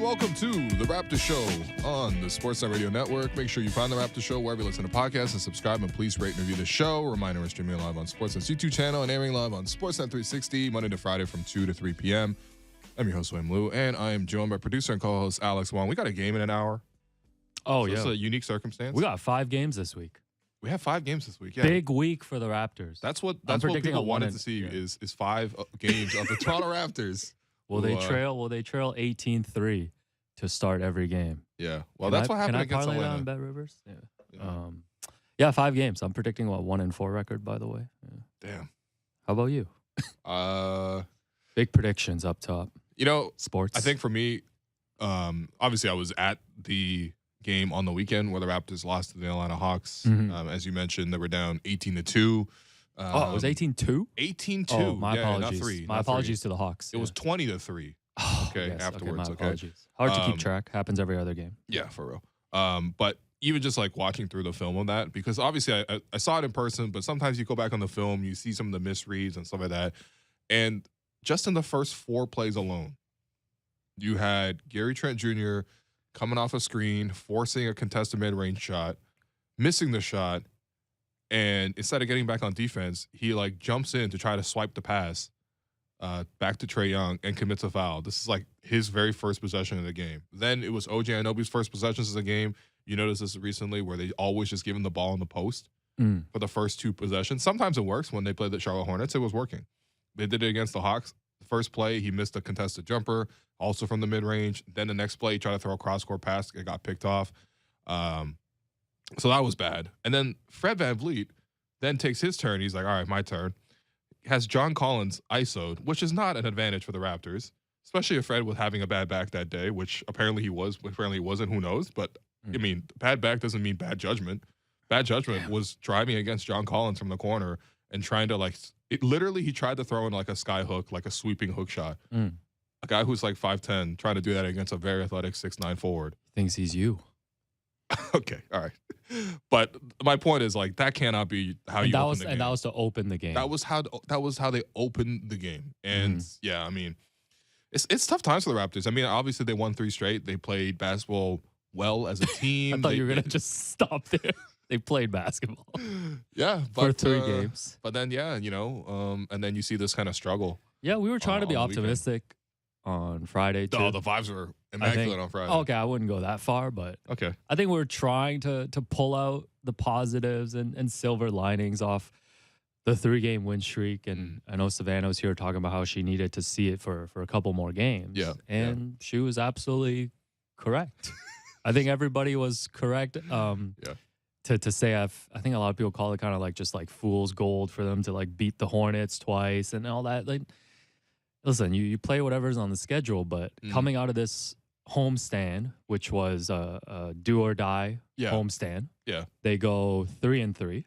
welcome to the Raptors Show on the Sportsnet Radio Network. Make sure you find the Raptors Show wherever you listen to podcasts and subscribe, and please rate and review the show. Reminder, we're streaming live on Sportsnet's YouTube channel and airing live on Sportsnet 360 Monday to Friday from 2 to 3 p.m. I'm your host, Wayne Liu, and I am joined by producer and co-host Alex Wong. We got a game in an hour. Oh, It's a unique circumstance. We got 5 games this week. We have 5 games this week. Yeah. Big week for the Raptors. That's what people wanted to see is 5 games of the Toronto Raptors. Will they trail 18-3 to start every game? Yeah. Well, that's what happened against Atlanta. Can I parlay that on Bet Rivers? Yeah. Yeah, 5 games. I'm predicting 1-4 record, by the way. Yeah. Damn. How about you? Big predictions up top. You know, sports. I think for me, obviously I was at the game on the weekend where the Raptors lost to the Atlanta Hawks. Mm-hmm. As you mentioned, they were down 18-2. It was 18-2? 18-2. Oh, my Not apologies. 3. My apologies to the Hawks. It was 20-3. Oh, okay, yes. afterwards. Okay, my apologies. Hard to keep track. Happens every other game. Yeah, for real. But even just like watching through the film of that, because obviously I saw it in person, but sometimes you go back on the film, you see some of the misreads and stuff like that. And just in the first 4 plays alone, you had Gary Trent Jr. coming off a screen, forcing a contested mid-range shot, missing the shot, and instead of getting back on defense, he like jumps in to try to swipe the pass back to Trae Young and commits a foul. This is like his very first possession of the game. Then it was OG Anunoby's first possessions of the game. You noticed this recently where they always just give him the ball in the post for the first 2 possessions. Sometimes it works. When they played the Charlotte Hornets, it was working. They did it against the Hawks. The first play, he missed a contested jumper, also from the mid-range. Then the next play, he tried to throw a cross-court pass. It got picked off. So that was bad. And then Fred VanVleet then takes his turn. He's like, all right, my turn. Has John Collins ISO'd, which is not an advantage for the Raptors, especially if Fred was having a bad back that day, which apparently he was. Apparently he wasn't. Who knows? But, I mean, bad back doesn't mean bad judgment. Bad judgment was driving against John Collins from the corner and trying to, like, he tried to throw in, like, a sky hook, like a sweeping hook shot. A guy who's, like, 5'10", trying to do that against a very athletic 6'9" forward. Thinks he's you. Okay, all right. But my point is, like, that cannot be how you open the game. And that was to open the game. That was how they opened the game. And, yeah, I mean, it's tough times for the Raptors. I mean, obviously they won 3 straight. They played basketball well as a team. I thought you were going to just stop there. They played basketball. Yeah. For 3 games. But then, yeah, you know, and then you see this kind of struggle. Yeah, we were trying to be optimistic on Friday, too. Oh, the vibes were immaculate on Friday. Okay, I wouldn't go that far, but okay. I think we're trying to pull out the positives and silver linings off the 3-game win streak. And I know Savannah was here talking about how she needed to see it for a couple more games. Yeah. And she was absolutely correct. I think everybody was correct. To say I think a lot of people call it kind of like just like fool's gold for them to like beat the Hornets twice and all that. Like, listen, you play whatever's on the schedule, but coming out of this homestand, which was a do or die homestand, they go 3-3,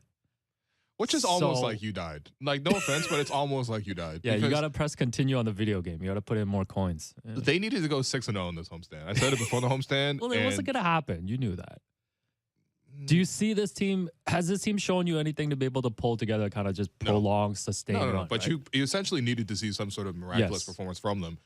which is almost like you died. Like, no offense, but it's almost like you died. Yeah, you got to press continue on the video game. You got to put in more coins. Yeah. They needed to go 6-0 in this homestand. I said it before the homestand. Well, it wasn't going to happen. You knew that. Do you see this team? Has this team shown you anything to be able to pull together, kind of just prolong, sustain? No. But right? you essentially needed to see some sort of miraculous performance from them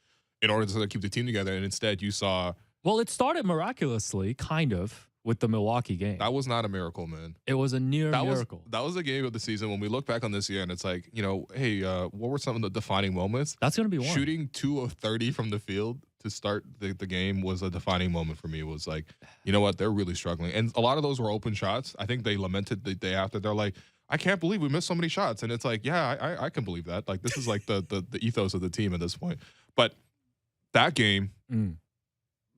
in order to keep the team together. And instead, you saw. Well, it started miraculously, kind of, with the Milwaukee game. That was not a miracle, man. It was a near miracle. That was a game of the season. When we look back on this year, and it's like, you know, hey, what were some of the defining moments? That's going to be one. Shooting 2 of 30 from the field to start the game was a defining moment for me. It was like, you know what, they're really struggling. And a lot of those were open shots. I think they lamented the day after. They're like, I can't believe we missed so many shots. And it's like, yeah, I can believe that. Like, this is like the ethos of the team at this point. But that game,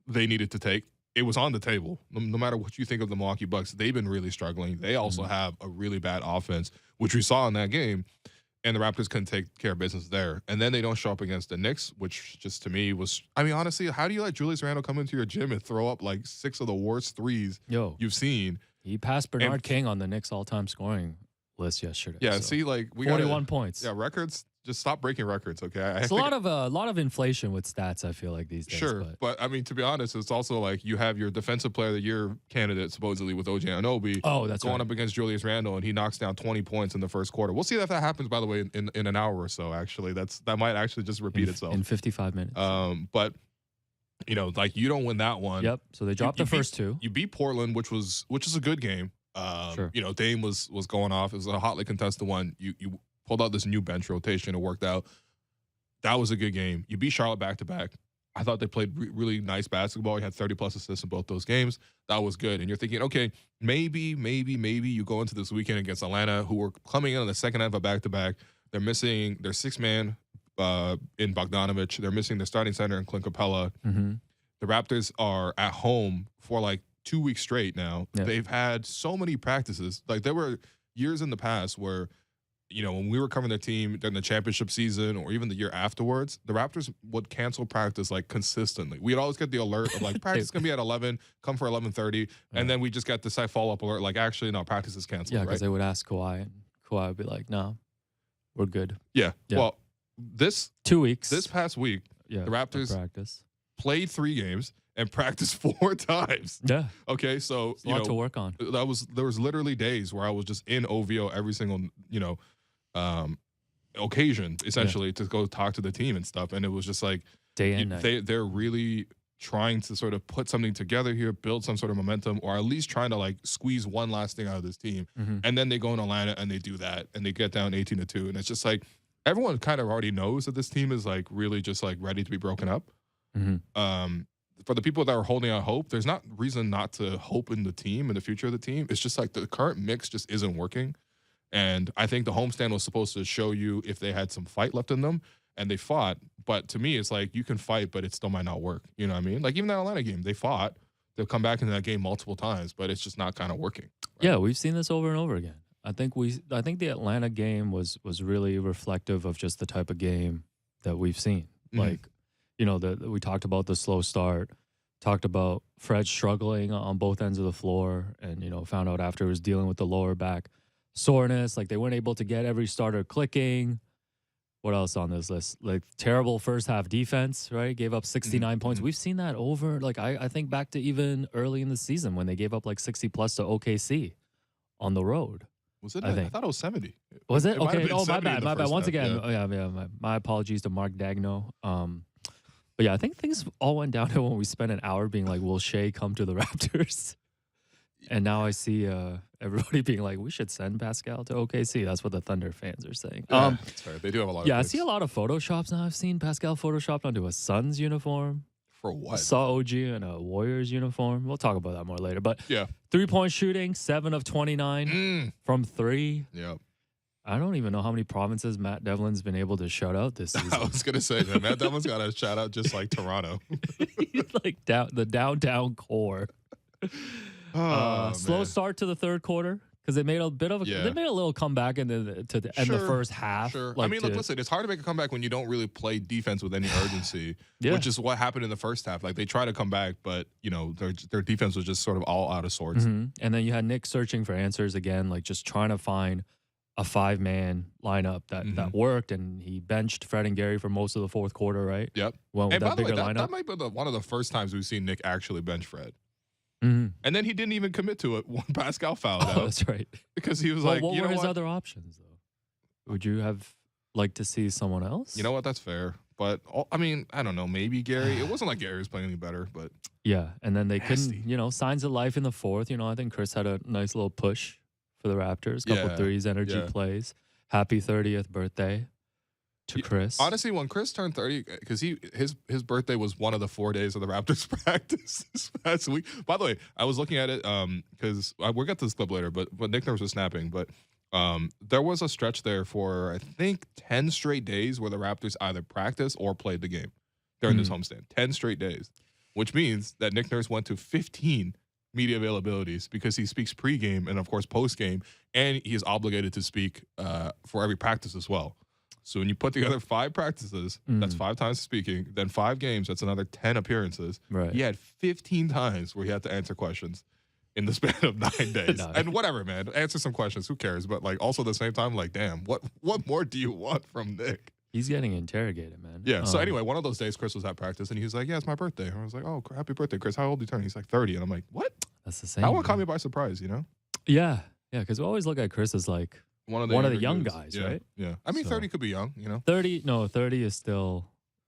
they needed to take. It was on the table. No matter what you think of the Milwaukee Bucks, they've been really struggling. They also have a really bad offense, which we saw in that game. And the Raptors couldn't take care of business there. And then they don't show up against the Knicks, which just to me was, I mean, honestly, how do you let Julius Randle come into your gym and throw up like 6 of the worst threes you've seen? He passed Bernard King on the Knicks all-time scoring list yesterday. Yeah, see, like we 41 points. Yeah, records. Just stop breaking records, okay? It's a lot of inflation with stats, I feel like, these days. Sure, but I mean, to be honest, it's also like you have your defensive player of the year candidate, supposedly, with OG Anunoby. Oh, that's going up against Julius Randle, and he knocks down 20 points in the first quarter. We'll see if that happens, by the way, in an hour or so, actually. That might actually just repeat itself. In 55 minutes. But You know, like you don't win that one. Yep. So they dropped the first two. You beat Portland, which is a good game. Sure. You know, Dame was going off. It was a hotly contested one. You pulled out this new bench rotation. It worked out. That was a good game. You beat Charlotte back to back. I thought they played really nice basketball. You had 30-plus assists in both those games. That was good. And you're thinking, okay, maybe you go into this weekend against Atlanta, who were coming in on the second half of back-to-back. They're missing their six-man in Bogdanovich. They're missing their starting center in Clint Capella. Mm-hmm. The Raptors are at home for like 2 weeks straight now. Yeah. They've had so many practices. Like there were years in the past where, you know, when we were covering their team during the championship season or even the year afterwards, the Raptors would cancel practice like consistently. We'd always get the alert of like practice is gonna be at 11, come for 11:30, and then we just got this follow-up alert like actually no, practice is canceled. Yeah, because right? they would ask Kawhi, and Kawhi would be like, "No, we're good." Yeah. Well, 2 weeks. this past week, the Raptors practice played 3 games and practiced 4 times. Yeah. Okay, so a lot to work on. There was literally days where I was just in OVO every single occasion essentially to go talk to the team and stuff, and it was just like day and night. They're really trying to sort of put something together here, build some sort of momentum, or at least trying to like squeeze one last thing out of this team. Mm-hmm. And then they go in Atlanta and they do that and they get down 18-2, and it's just like everyone kind of already knows that this team is like really just like ready to be broken up. Mm-hmm. For the people that are holding out hope, there's not reason not to hope in the team and the future of the team. It's just like the current mix just isn't working. And I think the homestand was supposed to show you if they had some fight left in them, and they fought. But to me, it's like you can fight, but it still might not work. You know what I mean? Like even that Atlanta game, they fought. They'll come back into that game multiple times, but it's just not kind of working. Right? Yeah, we've seen this over and over again. I think the Atlanta game was really reflective of just the type of game that we've seen. Mm-hmm. Like, you know, we talked about the slow start, talked about Fred struggling on both ends of the floor, and, you know, found out after he was dealing with the lower back soreness. Like they weren't able to get every starter clicking. What else on this list? Like terrible first half defense, right? Gave up 69 points. We've seen that over, like I think back to even early in the season when they gave up like 60 plus to OKC on the road. Was it? I thought it was 70. Was it? It might have Okay. been Oh, my 70 in bad. the My bad. first Once half, again, my apologies to Mark Dagno. But yeah, I think things all went downhill when we spent an hour being like, will Shea come to the Raptors? And now I see everybody being like, we should send Pascal to OKC. That's what the Thunder fans are saying. That's fair. They do have a lot of I picks. see a lot of Photoshops now. I've seen Pascal Photoshopped onto a Suns uniform. For what? I saw OG in a Warriors uniform. We'll talk about that more later. But Yeah. 3-point shooting, 7 of 29 from 3. Yeah. I don't even know how many provinces Matt Devlin's been able to shut out this season. I was going to say, man, Matt Devlin's got a shout out just like Toronto. He's like the downtown core. Slow start to the third quarter because they made a bit of they made a little comeback to end the first half. Sure. Like I mean, look, listen, it's hard to make a comeback when you don't really play defense with any urgency, which is what happened in the first half. Like they try to come back, but you know their defense was just sort of all out of sorts. Mm-hmm. And then you had Nick searching for answers again, like just trying to find a 5-man lineup that worked, and he benched Fred and Gary for most of the fourth quarter, right? Yep. Well, with and that by the way, bigger lineup. that might be one of the first times we've seen Nick actually bench Fred. Mm-hmm. And then he didn't even commit to it when Pascal fouled out. That's right. Because he was like, what you know were his what? other options, though? Would you have liked to see someone else? You know what? That's fair. But, I mean, I don't know. Maybe Gary. It wasn't like Gary was playing any better, but. Yeah, and then they couldn't, signs of life in the fourth. You know, I think Chris had a nice little push for the Raptors. Couple threes, energy plays. Happy 30th birthday to Chris. Honestly, when Chris turned 30, because his birthday was one of the 4 days of the Raptors practice this past week. By the way, I was looking at it because we'll get to this clip later, but Nick Nurse was snapping. But there was a stretch there for, I think, 10 straight days where the Raptors either practiced or played the game during this homestand. 10 straight days, which means that Nick Nurse went to 15 media availabilities because he speaks pregame and, of course, postgame, and he is obligated to speak for every practice as well. So when you put together 5 practices, that's 5 times speaking, then 5 games, that's another 10 appearances. Right. He had 15 times where he had to answer questions in the span of 9 days. And whatever, man, answer some questions. Who cares? But like also at the same time, like, damn, what more do you want from Nick? He's getting interrogated, man. Yeah. So anyway, one of those days, Chris was at practice, and he was like, "Yeah, it's my birthday." And I was like, "Oh, happy birthday, Chris! How old are you turning?" He's like, 30, and I'm like, "What?" That's the same. That one caught me by surprise, you know? Yeah, because we always look at Chris as like one of the young guys, yeah, right? Yeah. I mean, 30 could be young, you know? 30 is still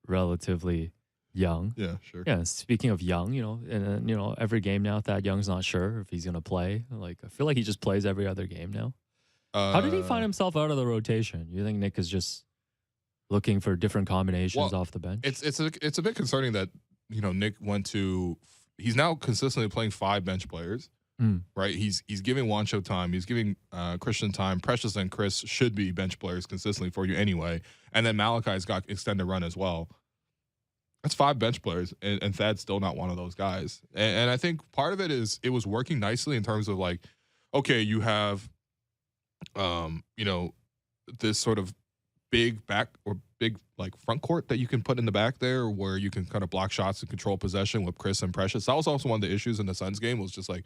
relatively Young. Yeah, sure. Yeah, speaking of Young, and every game now, Thad Young's not sure if he's gonna play. Like, I feel like he just plays every other game now. How did he find himself out of the rotation? You think Nick is just looking for different combinations off the bench? It's a bit concerning that Nick went to. He's now consistently playing 5 bench players. Right, he's giving Juancho time. He's giving Christian time. Precious and Chris should be bench players consistently for you anyway. And then Malachi's got extended run as well. That's 5 bench players, and Thad's still not one of those guys. And I think part of it is it was working nicely in terms of like, okay, you have, this sort of big back or big like front court that you can put in the back there where you can kind of block shots and control possession with Chris and Precious. That was also one of the issues in the Suns game was just like,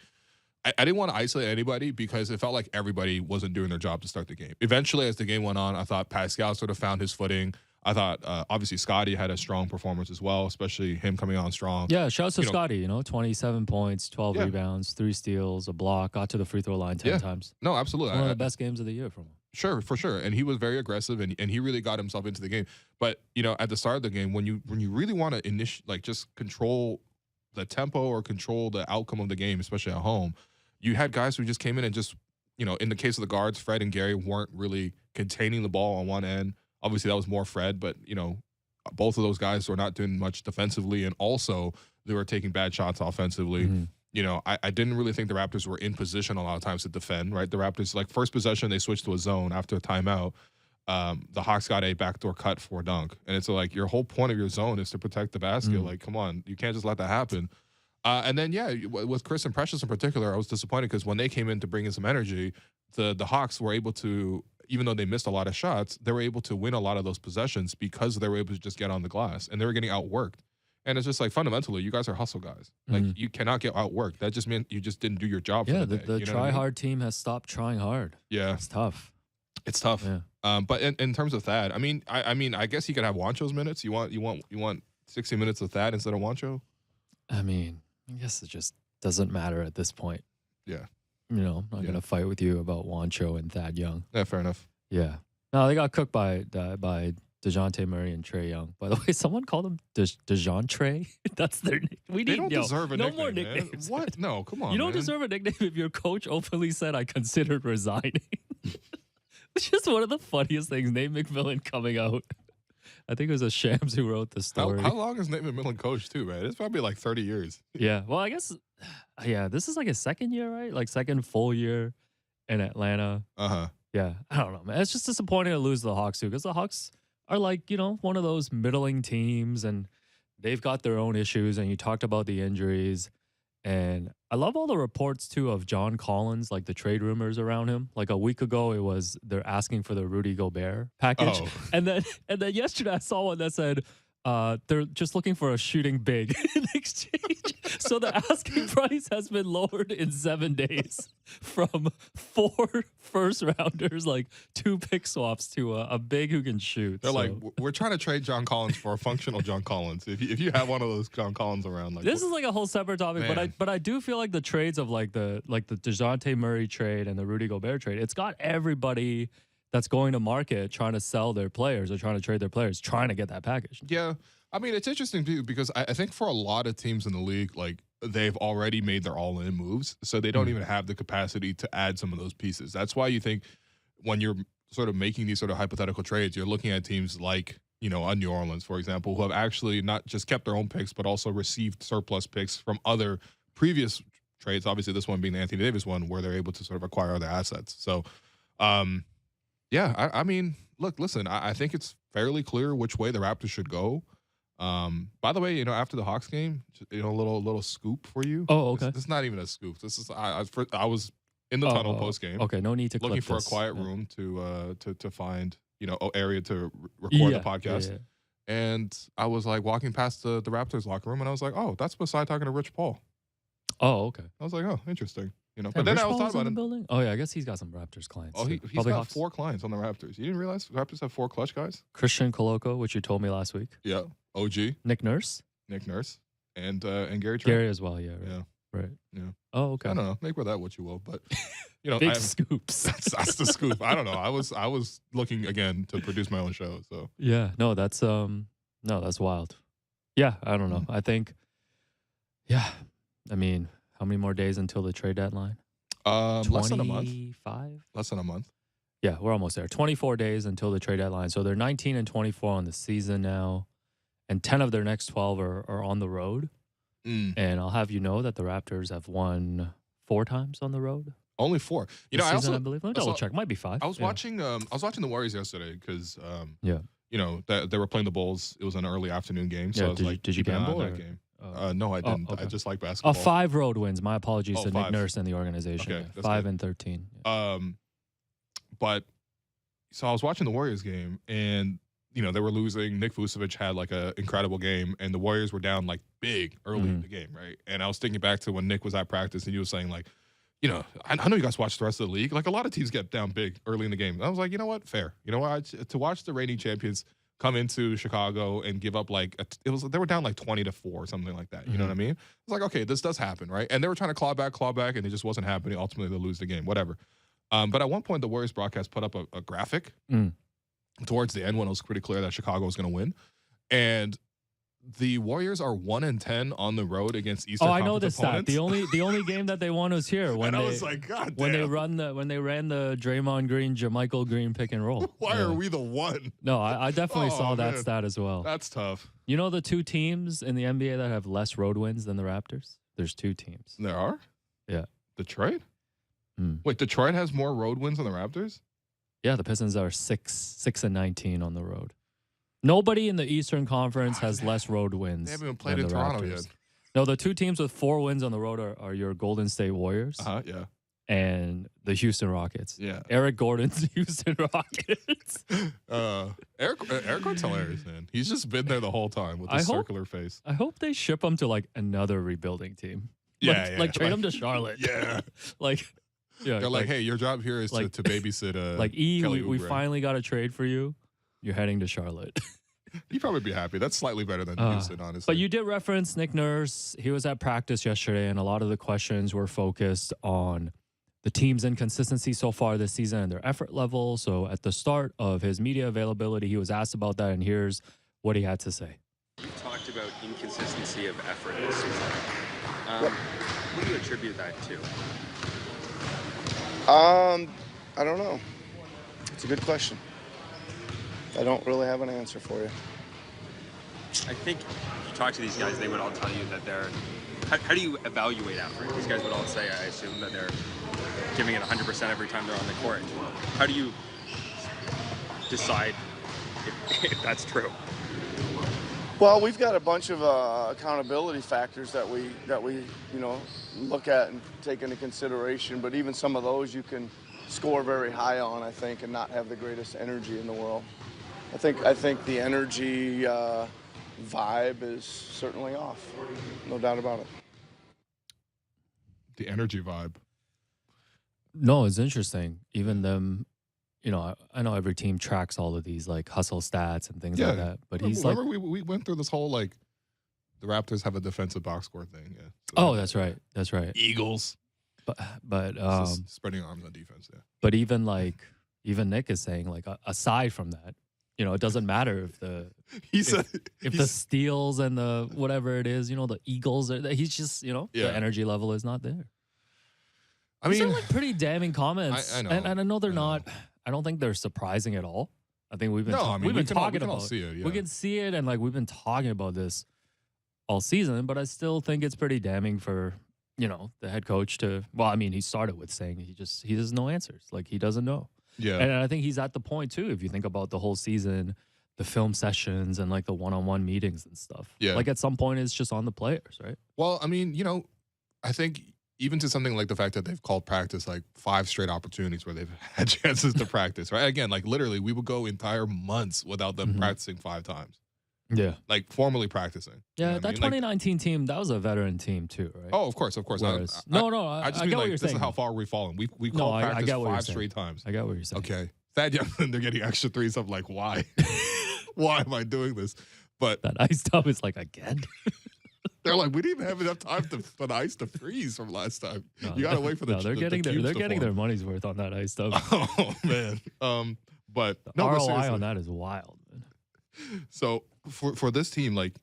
I didn't want to isolate anybody because it felt like everybody wasn't doing their job to start the game. Eventually, as the game went on, I thought Pascal sort of found his footing. I thought, obviously, Scotty had a strong performance as well, especially him coming on strong. Yeah, shouts to Scotty, 27 points, 12 rebounds, 3 steals, a block, got to the free throw line 10 times. No, absolutely. One of the best games of the year from him. Sure, for sure. And he was very aggressive, and he really got himself into the game. But, at the start of the game, when you really want to just control the tempo or control the outcome of the game, especially at home, you had guys who just came in and just, in the case of the guards, Fred and Gary weren't really containing the ball on one end. Obviously, that was more Fred, but, both of those guys were not doing much defensively, and also they were taking bad shots offensively. I didn't really think the Raptors were in position a lot of times to defend, right? The Raptors, like, first possession, they switched to a zone after a timeout. The Hawks got a backdoor cut for a dunk. And it's like your whole point of your zone is to protect the basket. Like, come on, you can't just let that happen. And then, with Chris and Precious in particular, I was disappointed because when they came in to bring in some energy, the Hawks were able to, even though they missed a lot of shots, they were able to win a lot of those possessions because they were able to just get on the glass, and they were getting outworked. And it's just like, fundamentally, you guys are hustle guys. Like, you cannot get outworked. That just meant you just didn't do your job for the day. The try-hard team has stopped trying hard. Yeah. It's tough. It's tough. Yeah. But in terms of Thad, I guess he could have Juancho's minutes. You want 60 minutes of Thad instead of Juancho? I guess it just doesn't matter at this point. Yeah. I'm not going to fight with you about Juancho and Thad Young. Yeah, fair enough. Yeah. No, they got cooked by DeJounte Murray and Trae Young. By the way, someone called them DeJounte. That's their name. They don't deserve a nickname. No more nicknames. Man. What? No, come on. You don't deserve a nickname if your coach openly said, I considered resigning. Which is one of the funniest things. Nate McMillan coming out. I think it was a Shams who wrote the story. How long has Nate McMillan coached too, man? It's probably like 30 years. Yeah. Well, I guess, this is like his second year, right? Like second full year in Atlanta. Yeah. I don't know, man. It's just disappointing to lose the Hawks too, because the Hawks are like, one of those middling teams, and they've got their own issues, and you talked about the injuries. And I love all the reports too of John Collins, like the trade rumors around him. Like a week ago, it was they're asking for the Rudy Gobert package, and then yesterday I saw one that said they're just looking for a shooting big in exchange. So the asking price has been lowered in 7 days from 4 first rounders, like 2 pick swaps, to a big who can shoot. They're like, we're trying to trade John Collins for a functional John Collins. If you have one of those John Collins around, like, this is like a whole separate topic. Man. But I do feel like the trades of like the DeJounte Murray trade and the Rudy Gobert trade, it's got everybody that's going to market trying to sell their players or trying to trade their players, trying to get that package. Yeah. It's interesting too, because I think for a lot of teams in the league, like, they've already made their all-in moves, so they don't even have the capacity to add some of those pieces. That's why you think when you're sort of making these sort of hypothetical trades, you're looking at teams like, a New Orleans, for example, who have actually not just kept their own picks, but also received surplus picks from other previous trades. Obviously, this one being the Anthony Davis one, where they're able to sort of acquire other assets. So, look, listen, I think it's fairly clear which way the Raptors should go. By the way, after the Hawks game, a little scoop for you. Oh, okay. This is not even a scoop. This is I was in the tunnel post game. Okay, no need to looking for this. A quiet room to find area to record the podcast. Yeah. And I was like walking past the Raptors locker room, and I was like, oh, that's Masai talking to Rich Paul. Oh, okay. I was like, oh, interesting. Yeah, but then Rich I was Paul's talking about in the building. Oh yeah, I guess he's got some Raptors clients. Oh, he's got Hawks. 4 clients on the Raptors. You didn't realize the Raptors have 4 clutch guys? Christian Coloco, which you told me last week. Yeah. OG. Nick Nurse, and Gary Trent. Gary as well. Yeah. Right. Yeah. Oh, okay. I don't know. Make with that what you will, but big scoops. That's the scoop. I don't know. I was looking again to produce my own show. So yeah. No, that's wild. Yeah, I don't know. I think, yeah. I mean, how many more days until the trade deadline? Less than a month. 25? Less than a month. Yeah, we're almost there. 24 days until the trade deadline. So they're 19 and 24 on the season now, and 10 of their next 12 are on the road. And I'll have you know that the Raptors have won 4 times on the road. Only 4. You know, I believe. Let me double check. Might be 5. I was watching the Warriors yesterday because yeah, you know, they were playing the Bulls. It was an early afternoon game, so I was did you gamble that game? No, I didn't. Okay. I just like basketball. 5 road wins. My apologies to 5. Nick Nurse and the organization. Okay, 5 and 13. Yeah. But so I was watching the Warriors game, and you know they were losing. Nick Vucevic had like an incredible game, and the Warriors were down like big early in the game, right? And I was thinking back to when Nick was at practice, and he was saying like, you know, I know you guys watch the rest of the league. Like a lot of teams get down big early in the game. And I was like, you know what, fair. You know what, to watch the reigning champions come into Chicago and give up like they were down like 20-4 or something like that. You know what I mean? It's like, okay, this does happen, right? And they were trying to claw back, and it just wasn't happening. Ultimately, they lose the game, whatever. But at one point, the Warriors broadcast put up a graphic towards the end when it was pretty clear that Chicago was going to win, and the Warriors are 1-10 on the road against Eastern Conference I know this opponents. Stat. The only game that they won was here when and I was like, God damn. when they ran the Draymond Green, JaMychal Green pick and roll. Why are we the one? No, I definitely saw that stat as well. That's tough. You know the 2 teams in the NBA that have less road wins than the Raptors? There's 2 teams. There are? Yeah. Detroit? Wait, Detroit has more road wins than the Raptors? Yeah, the Pistons are 6 and 19 on the road. Nobody in the Eastern Conference has less road wins. They haven't even played in Toronto Raptors. yet. No, the 2 teams with 4 wins on the road are your Golden State Warriors. Yeah. And the Houston Rockets. Yeah. Eric Gordon's Houston Rockets. Eric Gordon's hilarious, man. He's just been there the whole time with his circular face. I hope they ship him to like another rebuilding team. Yeah, like trade him to Charlotte. Yeah. Yeah, they're like, hey, your job here is to babysit Kelly we Oubre. finally got a trade for you. You're heading to Charlotte. He'd probably be happy. That's slightly better than Houston, honestly. But you did reference Nick Nurse. He was at practice yesterday, and a lot of the questions were focused on the team's inconsistency so far this season and their effort level. So at the start of his media availability, he was asked about that, and here's what he had to say. You talked about inconsistency of effort this season. What do you attribute that to? I don't know. It's a good question. I don't really have an answer for you. I think if you talk to these guys, they would all tell you that they're... How do you evaluate effort? These guys would all say, I assume, that they're giving it 100% every time they're on the court. How do you decide if that's true? Well, we've got a bunch of accountability factors that we look at and take into consideration. But even some of those you can score very high on, I think, and not have the greatest energy in the world. I think the energy vibe is certainly off, no doubt about it. The energy vibe. No, it's interesting. Even them, you know, I know every team tracks all of these like hustle stats and things like that. But he's remember we went through this whole like the Raptors have a defensive box score thing. Yeah. So that's right. That's right. Eagles. But spreading arms on defense. Yeah. But even Nick is saying like aside from that, you know, it doesn't matter if the the steals and the whatever it is, you know, the Eagles. He's just, you know, the energy level is not there. I mean, these are like pretty damning comments. I know, and I know they're not. I don't think they're surprising at all. I think we've been talking about see it. Yeah. We can see it, and like we've been talking about this all season. But I still think it's pretty damning for, you know, the head coach to. Well, I mean, he started with saying he doesn't know answers. Like he doesn't know. Yeah. And I think he's at the point too. If you think about the whole season, the film sessions and like the one-on-one meetings and stuff. Yeah. Like at some point, it's just on the players, right? Well, I mean, you know, I think even to something like the fact that they've called practice like 5 straight opportunities where they've had chances to practice, right? Again, like literally, we would go entire months without them practicing 5 times. Yeah. Like formally practicing. Yeah, you know that 2019 team, that was a veteran team too, right? Oh, of course. I just I just get mean what like you're this saying. is how far we've fallen. We called practice 5 straight times. I got what you're saying. Okay. Thad Young, they're getting extra threes. I'm like, why? Why am I doing this? But that ice tub is like, again? They're like, we didn't even have enough time for the ice to freeze from last time. You got to wait for the they're getting their money's worth on that ice tub. Oh, man. But the ROI on that is wild, man. So for this team, like,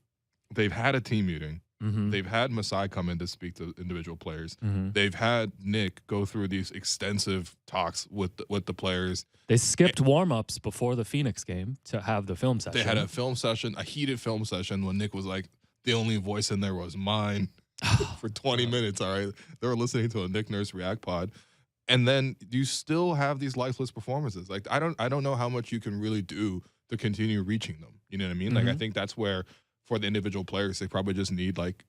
they've had a team meeting. Mm-hmm. They've had Masai come in to speak to individual players. Mm-hmm. They've had Nick go through these extensive talks with the players. They skipped warm-ups before the Phoenix game to have the film session. They had a film session, a heated film session when Nick was like, the only voice in there was mine for 20 minutes. All right. They were listening to a Nick Nurse React pod. And then you still have these lifeless performances. Like, I don't know how much you can really do to continue reaching them. You know what I mean? Like, I think that's where, for the individual players, they probably just need, like,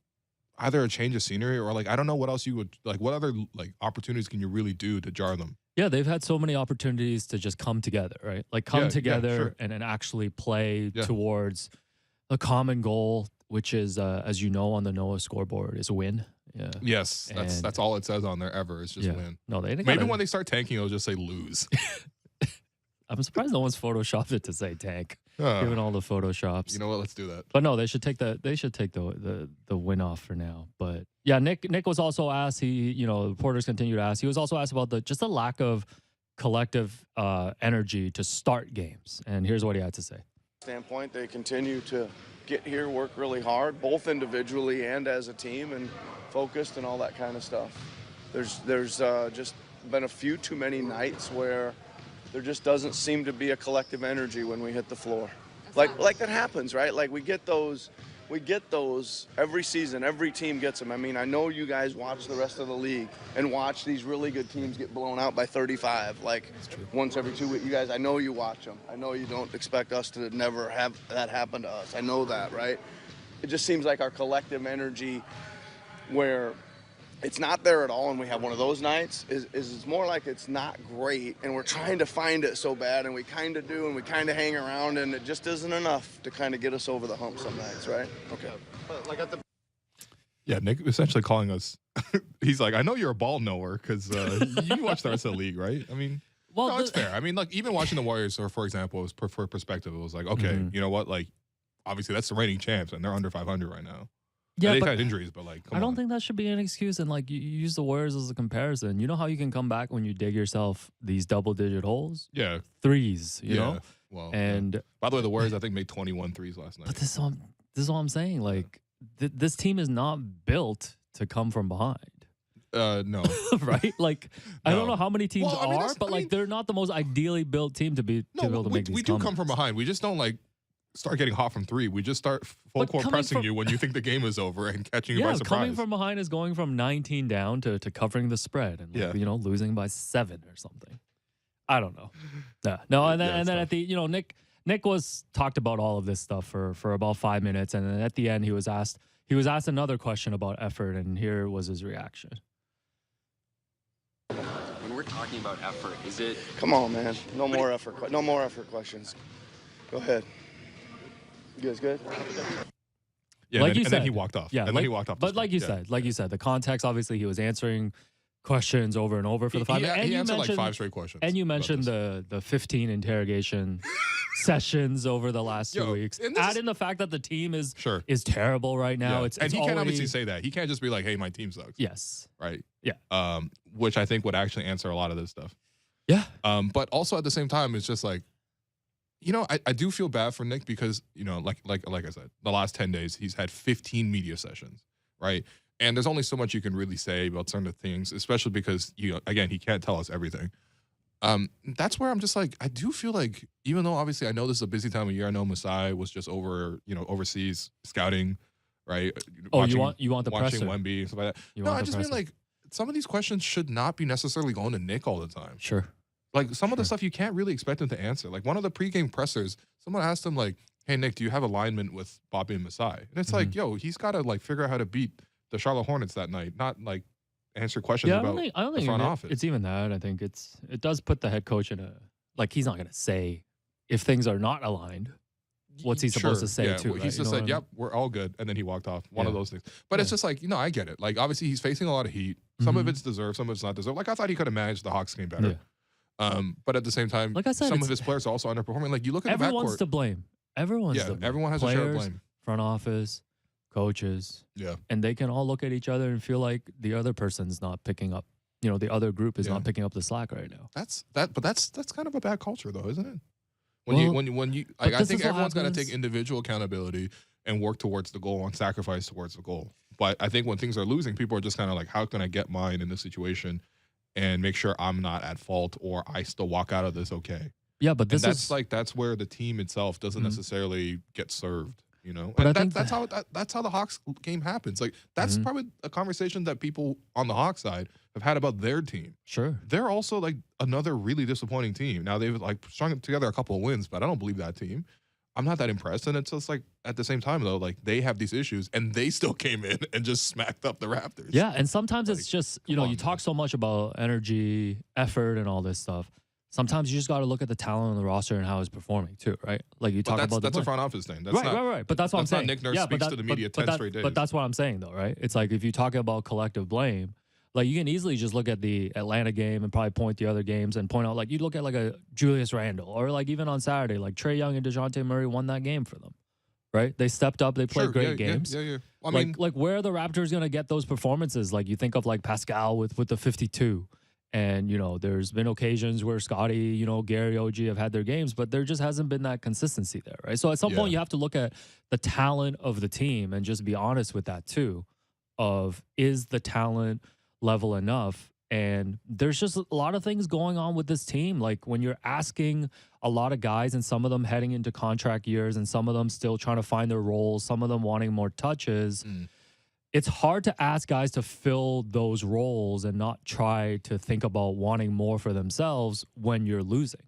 either a change of scenery or, like, I don't know what else you would, like, what other, like, opportunities can you really do to jar them? Yeah, they've had so many opportunities to just come together, right? Like, come together sure. and actually play towards a common goal, which is, as you know, on the Noah scoreboard, is a win. Yeah. Yes, that's all it says on there ever. It's just win. No, they maybe when they start tanking, it'll just say lose. I'm surprised no one's photoshopped it to say tank, given all the photoshops. You know what? Let's do that. But no, they should take the win off for now. But yeah, Nick was also asked. Reporters continue to ask. He was also asked about the lack of collective energy to start games. And here's what he had to say. Standpoint, they continue to get here, work really hard, both individually and as a team, and focused and all that kind of stuff. There's just been a few too many nights where there just doesn't seem to be a collective energy when we hit the floor. Like that happens, right? Like we get those every season. Every team gets them. I mean, I know you guys watch the rest of the league and watch these really good teams get blown out by 35, like once every 2 weeks. You guys, I know you watch them. I know you don't expect us to never have that happen to us. I know that, right? It just seems like our collective energy, where it's not there at all and we have one of those nights, is it's more like it's not great and we're trying to find it so bad, and we kind of do, and we kind of hang around, and it just isn't enough to kind of get us over the hump some nights, right? Okay. Yeah, Nick essentially calling us. He's like, I know you're a ball knower because you watch the rest of the league, right? I mean, well, no, it's fair. I mean, like, even watching the Warriors, or for example, was for perspective, it was like, okay, you know what? Like, obviously that's the reigning champs and they're under 500 right now. Yeah, they've had injuries, but like, I don't think that should be an excuse. And like, you use the Warriors as a comparison. You know how you can come back when you dig yourself these double-digit holes? Yeah, threes. You know. Well, and by the way, the Warriors I think made 21 threes last night. But this is all I'm saying. Like, this team is not built to come from behind. No. Right? Like, no. I don't know how many teams are, but like they're not the most ideally built team to be able to make these. We do come from behind. We just don't like start getting hot from three. We just start full court pressing you when you think the game is over and catching you by surprise. Coming from behind is going from 19 down to covering the spread and losing by 7 or something. I don't know. And then at the Nick was talked about all of this stuff for about 5 minutes, and then at the end he was asked another question about effort, and here was his reaction. When we're talking about effort, is it? Come on, man. No more effort. No more effort questions. Go ahead. You guys good? Yeah, like you said, then he walked off. Yeah, and then he walked off. But like you said, the context, obviously, he was answering questions over and over for the 5 minutes. He answered like 5 straight questions. And you mentioned the 15 interrogation sessions over the last 2 weeks. Add in the fact that the team is terrible right now. Yeah. And he can't obviously say that. He can't just be like, hey, my team sucks. Yes. Right? Yeah. Which I think would actually answer a lot of this stuff. Yeah. But also at the same time, it's just like, I do feel bad for Nick because, like I said, the last 10 days, he's had 15 media sessions, right? And there's only so much you can really say about certain things, especially because, again, he can't tell us everything. That's where I'm just like, I do feel like, even though obviously I know this is a busy time of year, I know Masai was just overseas scouting, right? You want the watching presser. Wemby and stuff like that. I just mean like some of these questions should not be necessarily going to Nick all the time. Sure. Like some of the stuff you can't really expect him to answer. Like one of the pregame pressers, someone asked him like, "Hey Nick, do you have alignment with Bobby and Masai?" And it's like, he's got to like figure out how to beat the Charlotte Hornets that night, not like answer questions about the front office. It's even that. I think it does put the head coach in he's not going to say if things are not aligned. What's he supposed to say too? Well, he's just like, "Yep, we're all good," and then he walked off. One of those things. But it's just like, I get it. Like obviously he's facing a lot of heat. Some of it's deserved, some of it's not deserved. Like I thought he could have managed the Hawks game better. Yeah. But at the same time, like I said, some of his players are also underperforming. Like you look at the backcourt. Everyone's to blame. Everyone has a share of blame. Front office, coaches. Yeah. And they can all look at each other and feel like the other person's not picking up. The other group is not picking up the slack right now. That's kind of a bad culture though, isn't it? I think everyone's got to take individual accountability and work towards the goal and sacrifice towards the goal. But I think when things are losing, people are just kind of like, how can I get mine in this situation and make sure I'm not at fault or I still walk out of this okay? Yeah, but And this is that's where the team itself doesn't Mhm. necessarily get served, you know. But I And think that's how the Hawks game happens. Like that's Mhm. probably a conversation that people on the Hawks side have had about their team. Sure. They're also like another really disappointing team. Now they've like strung together a couple of wins, but I don't believe that team. I'm not that impressed. And it's just like at the same time though, like they have these issues and they still came in and just smacked up the Raptors. Yeah, and sometimes Like, it's just, you come know, on, you talk man. so much about energy, effort, and all this stuff. Sometimes you just got to look at the talent on the roster and how it's performing too, right? Like you But talk about that's the a front office thing. That's right, not right, right. But that's what I'm that's not saying. Nick Nurse yeah, speaks but to the that, media 10 that, straight days. but that's what I'm saying though, right? It's like if you talk about collective blame, like you can easily just look at the Atlanta game and probably point the other games and point out like you look at like a Julius Randle or like even on Saturday, like Trae Young and DeJounte Murray won that game for them, right? They stepped up, they played Sure, great yeah, games. Yeah. I like mean, like where are the Raptors gonna get those performances? Like you think of like Pascal with the 52. And you know, there's been occasions where Scotty, you know, Gary, OG have had their games, but there just hasn't been that consistency there, right? So at some point, Yeah. you have to look at the talent of the team and just be honest with that too. Of is the talent level enough? And there's just a lot of things going on with this team. Like when you're asking a lot of guys, and some of them heading into contract years, and some of them still trying to find their roles, some of them wanting more touches. Mm. It's hard to ask guys to fill those roles and not try to think about wanting more for themselves when you're losing.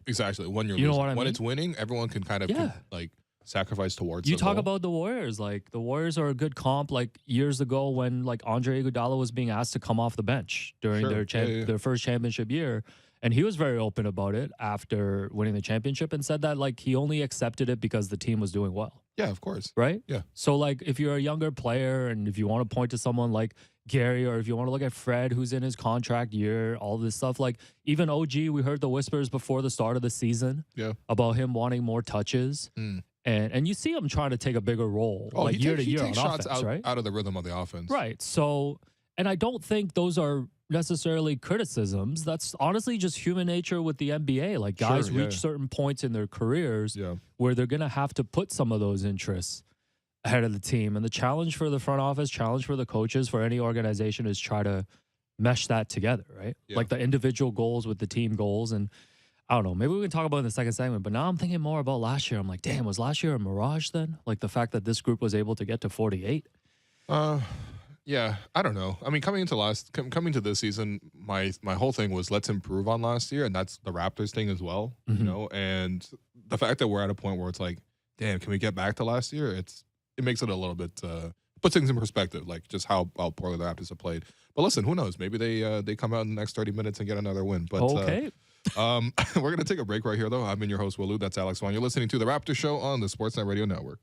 exactly. When you're You know losing. what I When mean? it's winning, everyone can kind of Yeah. like sacrifice towards You the talk goal. about the Warriors, like the Warriors are a good comp. Like years ago, when like Andre Iguodala was being asked to come off the bench during Sure. Yeah. their first championship year, and he was very open about it after winning the championship, and said that like he only accepted it because the team was doing well. Yeah, of course. Right? Yeah. So like if you're a younger player and if you want to point to someone like Gary, or if you want to look at Fred who's in his contract year, all this stuff, like even OG, we heard the whispers before the start of the season Yeah. about him wanting more touches. Mm. And you see him trying to take a bigger role Oh, like year to he year on takes shots offense, right? out of the rhythm of the offense. Right. So, and I don't think those are necessarily criticisms. That's honestly just human nature with the NBA. Like guys Sure, yeah. reach certain points in their careers Yeah. where they're going to have to put some of those interests ahead of the team. And the challenge for the front office, challenge for the coaches, for any organization is try to mesh that together, right? Yeah. Like the individual goals with the team goals. And I don't know, maybe we can talk about it in the second segment, but now I'm thinking more about last year. I'm like, damn, was last year a mirage then? Like the fact that this group was able to get to 48? Yeah, I don't know. I mean, coming to this season, my whole thing was let's improve on last year, and that's the Raptors thing as well, Mhm. you know. And the fact that we're at a point where it's like, damn, can we get back to last year? It makes it a little bit puts things in perspective, like just how poorly the Raptors have played. But listen, who knows? Maybe they come out in the next 30 minutes and get another win. But Okay. we're gonna take a break right here, though. I've been your host, Willu. That's Alex Wong. You're listening to the Raptors Show on the Sportsnet Radio Network.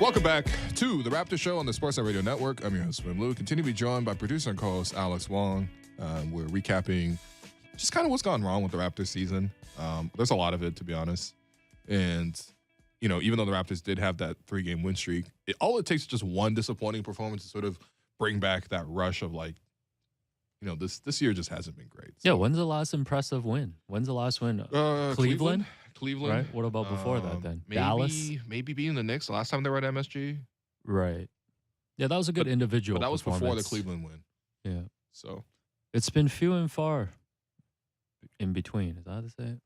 Welcome back to the Raptors Show on the Sportsnet Radio Network. I'm your host, Swim Lou. Continue to be joined by producer and co-host Alex Wong. We're recapping just kind of what's gone wrong with the Raptors season. There's a lot of it, to be honest. And, you know, even though the Raptors did have that 3-game win streak, all it takes is just one disappointing performance to sort of bring back that rush of, like, you know, this year just hasn't been great. So, Yeah, when's the last impressive win? When's the last win? Cleveland? Cleveland. Right? What about before that then? Maybe, Dallas? Maybe beating the Knicks the last time they were at MSG. Right. Yeah, that was a good individual But that was before the performance. Cleveland win. Yeah. So It's been few and far in between. Is that how to say it?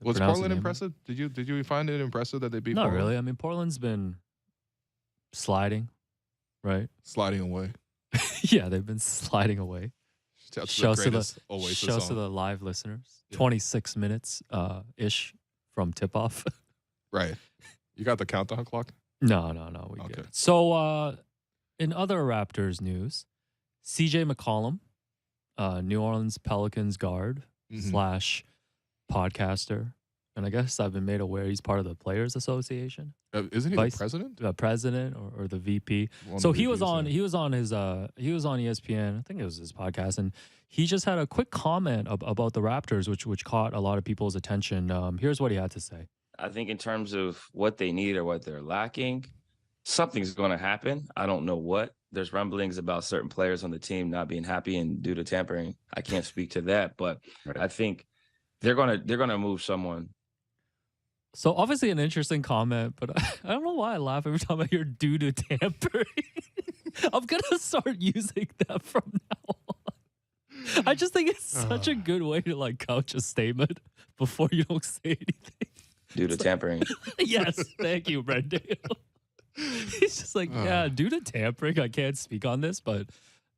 was Pronounce Portland the name? impressive? Did you find it impressive that they beat Not Portland? really. I mean, Portland's been sliding, right? Sliding away. Yeah, they've been sliding away. That's Shouts the to greatest Oasis Shouts to song. the live listeners. Yeah. 26 minutes ish from tip off. Right. You got the countdown clock? No, we Okay. get it. So, in other Raptors news, CJ McCollum, New Orleans Pelicans guard Mhm. / podcaster, and I guess I've been made aware he's part of the Players Association, Isn't he Vice- the president? the president or the VP. One So of the he was VPs, on yeah. he was on ESPN. I think it was his podcast, and he just had a quick comment about the Raptors, which caught a lot of people's attention. Here's what he had to say. I think in terms of what they need or what they're lacking, something's going to happen. I don't know what. There's rumblings about certain players on the team not being happy and due to tampering. I can't speak to that, but I think they're gonna move someone. So obviously an interesting comment, but I don't know why I laugh every time I hear due to tampering. I'm gonna start using that from now on. I just think it's such a good way to like couch a statement before you don't say anything. Due to tampering. Yes, thank you, Brendan. He's just like, yeah, due to tampering, I can't speak on this, but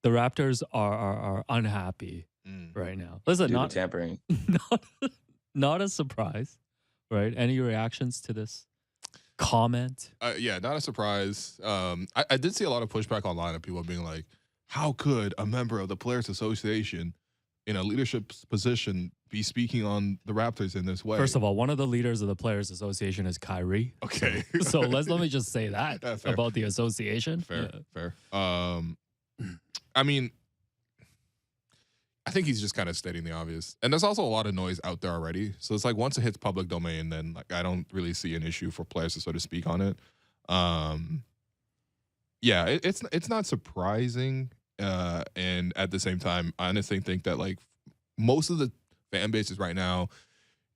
the Raptors are unhappy right now. Listen, Due to not tampering. not a surprise, right? Any reactions to this comment? Yeah, not a surprise. I did see a lot of pushback online of people being like, how could a member of the Players Association in a leadership position be speaking on the Raptors in this way? First of all, one of the leaders of the Players Association is Kyrie. Okay. So let me just say that Yeah, fair. about the association. Fair, Yeah. fair. I mean, I think he's just kind of stating the obvious. And there's also a lot of noise out there already. So it's like once it hits public domain, then like I don't really see an issue for players to sort of speak on it. Yeah, it's not surprising. And at the same time, I honestly think that like most of the fan bases right now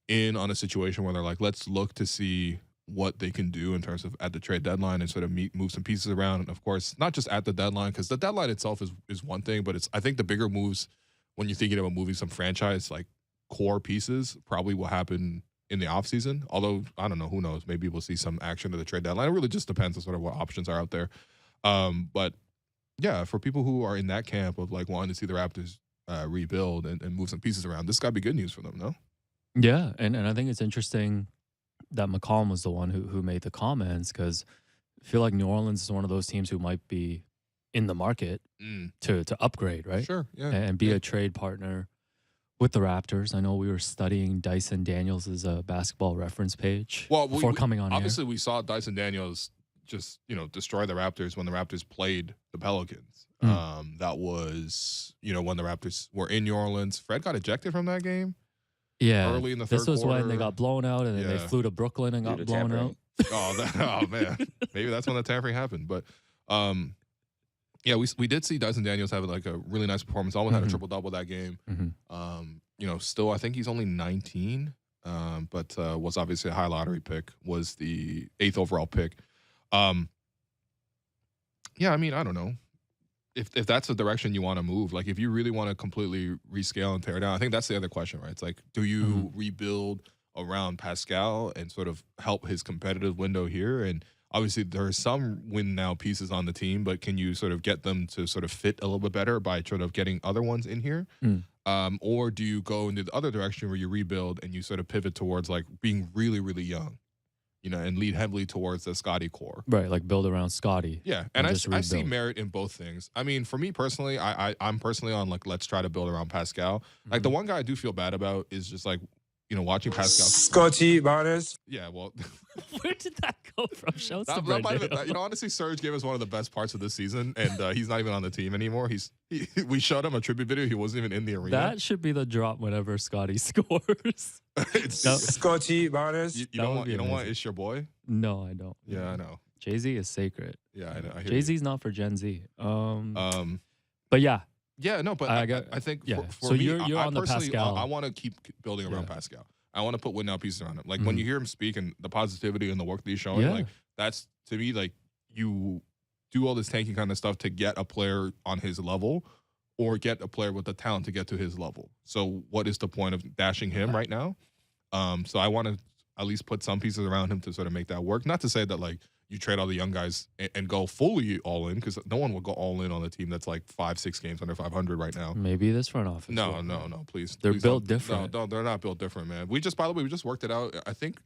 in on a situation where they're like, let's look to see what they can do in terms of at the trade deadline and sort of move some pieces around. And of course, not just at the deadline, because the deadline itself is one thing, but I think the bigger moves when you're thinking about moving some franchise like core pieces probably will happen in the offseason. Although, I don't know, who knows? Maybe we'll see some action at the trade deadline. It really just depends on sort of what options are out there. But yeah, for people who are in that camp of like wanting to see the Raptors rebuild and move some pieces around, this got to be good news for them, no? Yeah, and I think it's interesting that McCollum was the one who made the comments, because I feel like New Orleans is one of those teams who might be in the market to upgrade, right? Sure, yeah. And be a trade partner with the Raptors. I know we were studying Dyson Daniels' basketball reference page before coming on obviously, we saw Dyson Daniels just, destroy the Raptors when the Raptors played the Pelicans. That was, when the Raptors were in New Orleans. Fred got ejected from that game. Yeah, early in the third this was quarter. when they got blown out, and then they flew to Brooklyn and Due got to blown tampering. out. Oh man, maybe that's when the tampering happened. But yeah, we did see Dyson Daniels have like a really nice performance. Almost had a triple double that game. Still I think he's only 19, but was obviously a high lottery pick. Was the 8th overall pick. Yeah, I mean, I don't know. If that's the direction you want to move, like if you really want to completely rescale and tear down, I think that's the other question, right? It's like, do you rebuild around Pascal and sort of help his competitive window here? And obviously there are some win now pieces on the team, but can you sort of get them to sort of fit a little bit better by sort of getting other ones in here? Or do you go into the other direction where you rebuild and you sort of pivot towards like being really, really young? And lead heavily towards the Scotty core. Right, like build around Scotty. Yeah, and I just see rebuild. merit in both things. I mean, for me personally, I'm personally on like let's try to build around Pascal. Like the one guy I do feel bad about is just like watching Pascal. Scotty Barnes. Yeah, well, Where did that go from? Show us that the might have been, honestly, Serge gave us one of the best parts of this season, and he's not even on the team anymore. We showed him a tribute video. He wasn't even in the arena. That should be the drop whenever Scotty scores. Scotty Barnes. You don't want It's Your Boy? No, I don't. Yeah, I know. Jay-Z is sacred. Yeah, I know. I hear Jay-Z's not for Gen Z. But yeah. Yeah, no, but I think for so me, you're on the Pascal. I want to keep building around Pascal. I want to put win-now pieces around him. Like when you hear him speak and the positivity and the work that he's showing, like that's to me like you do all this tanking kind of stuff to get a player on his level or get a player with the talent to get to his level. So what is the point of dashing him right now? So I want to at least put some pieces around him to sort of make that work. Not to say that like you trade all the young guys and go fully all in, because no one will go all in on a team that's like 5-6 games under 500 right now. Factor this front office. No, please. They're please built don't. different. No, they're not built different, man. By the way, we just worked it out. I think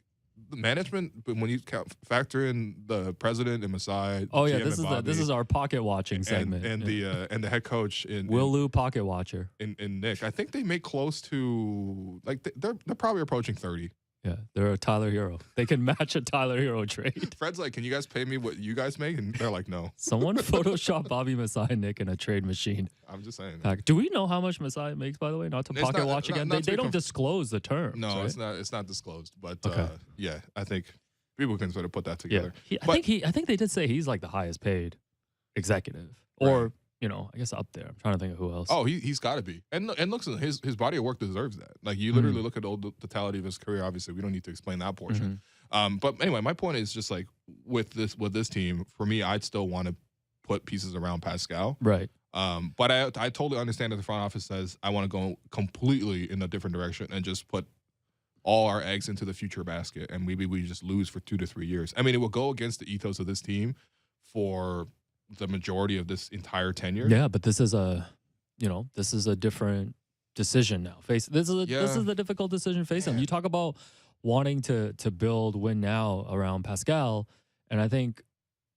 the management, when you factor in the president and Masai. Oh yeah, GM this is our pocket watching segment. And the head coach in Will Lou pocket watcher. In Nick. I think they make close to like they're probably approaching 30. Yeah, they're a Tyler Hero. They can match a Tyler Hero trade. Fred's like, can you guys pay me what you guys make? And they're like, no. Someone Photoshop Bobby Masai and Nick in a trade machine. I'm just saying. Do we know how much Masai makes, by the way? Not to pocket watch again. They don't disclose the terms. No, right? it's not disclosed. But yeah, I think people can sort of put that together. Yeah. I think they did say he's like the highest paid executive. Or I guess up there. I'm trying to think of who else. Oh, he's got to be. And look, his body of work deserves that. Like, you literally look at the totality of his career. Obviously, we don't need to explain that portion. But anyway, my point is just like with this team, for me, I'd still want to put pieces around Pascal. Right. But I totally understand that the front office says I want to go completely in a different direction and just put all our eggs into the future basket, and maybe we just lose for 2 to 3 years. I mean, it will go against the ethos of this team for the majority of this entire tenure. Yeah, but this is a different decision now. This is the difficult decision facing. You talk about wanting to build win now around Pascal, and I think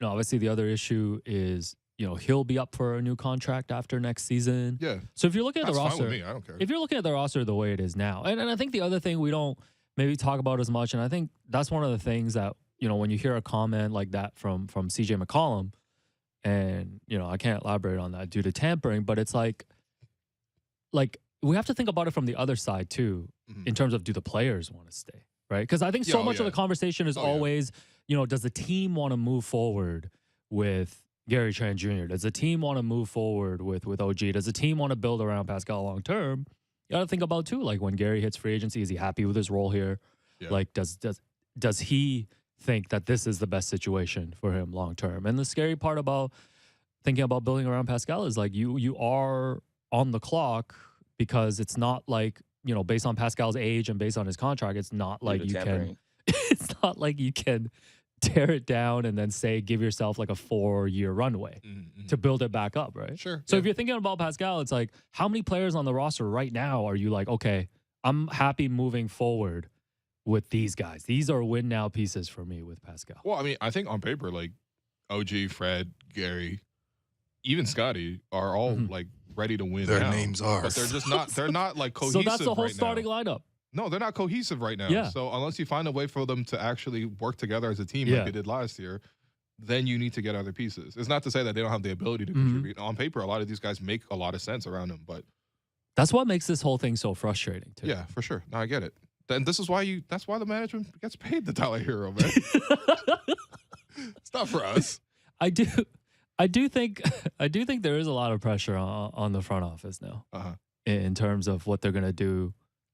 obviously the other issue is he'll be up for a new contract after next season. Yeah. So if you're looking at the roster, fine with me. I don't care. If you're looking at the roster the way it is now, and I think the other thing we don't maybe talk about as much, and I think that's one of the things that when you hear a comment like that from CJ McCollum. And, I can't elaborate on that due to tampering, but it's like we have to think about it from the other side too, in terms of do the players want to stay, right? Because I think so much of the conversation is always, does the team want to move forward with Gary Trent Jr.? Does the team want to move forward with OG? Does the team want to build around Pascal long term? You got to think about too, like when Gary hits free agency, is he happy with his role here? Yeah. Like does he think that this is the best situation for him long term? And the scary part about thinking about building around Pascal is like you are on the clock, because it's not like based on Pascal's age and based on his contract, it's not like you can it's not like you can tear it down and then say give yourself like a 4-year runway to build it back up, right? Sure. So if you're thinking about Pascal, it's like how many players on the roster right now are you like, okay, I'm happy moving forward with these guys? These are win now pieces for me with Pascal. Well, I mean, I think on paper, like OG, Fred, Gary, even Scotty are all like ready to win. Their now, names are, but they're just not. They're not like cohesive. So that's the whole right starting now. lineup. No, they're not cohesive right now. Yeah. So unless you find a way for them to actually work together as a team like they did last year, then you need to get other pieces. It's not to say that they don't have the ability to contribute. On paper, a lot of these guys make a lot of sense around them, but that's what makes this whole thing so frustrating too. Yeah, for sure. No, I get it. And this is why that's why the management gets paid the Tyler Hero, man. It's not for us. I do think there is a lot of pressure on the front office now in terms of what they're going to do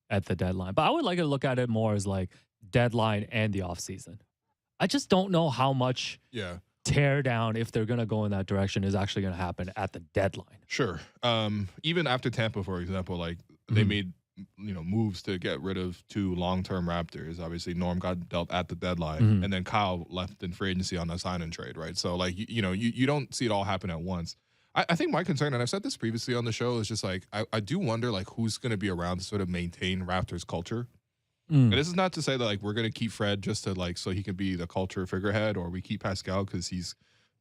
at the deadline. But I would like to look at it more as like deadline and the offseason. I just don't know how much tear down, if they're going to go in that direction, is actually going to happen at the deadline. Sure. Even after Tampa, for example, like they made moves to get rid of 2 long-term Raptors. Obviously, Norm got dealt at the deadline, and then Kyle left in free agency on a sign and trade, right? So, like, you don't see it all happen at once. I think my concern, and I've said this previously on the show, is just like I do wonder like who's going to be around to sort of maintain Raptors culture. And this is not to say that like we're going to keep Fred just to like so he can be the culture figurehead, or we keep Pascal because he's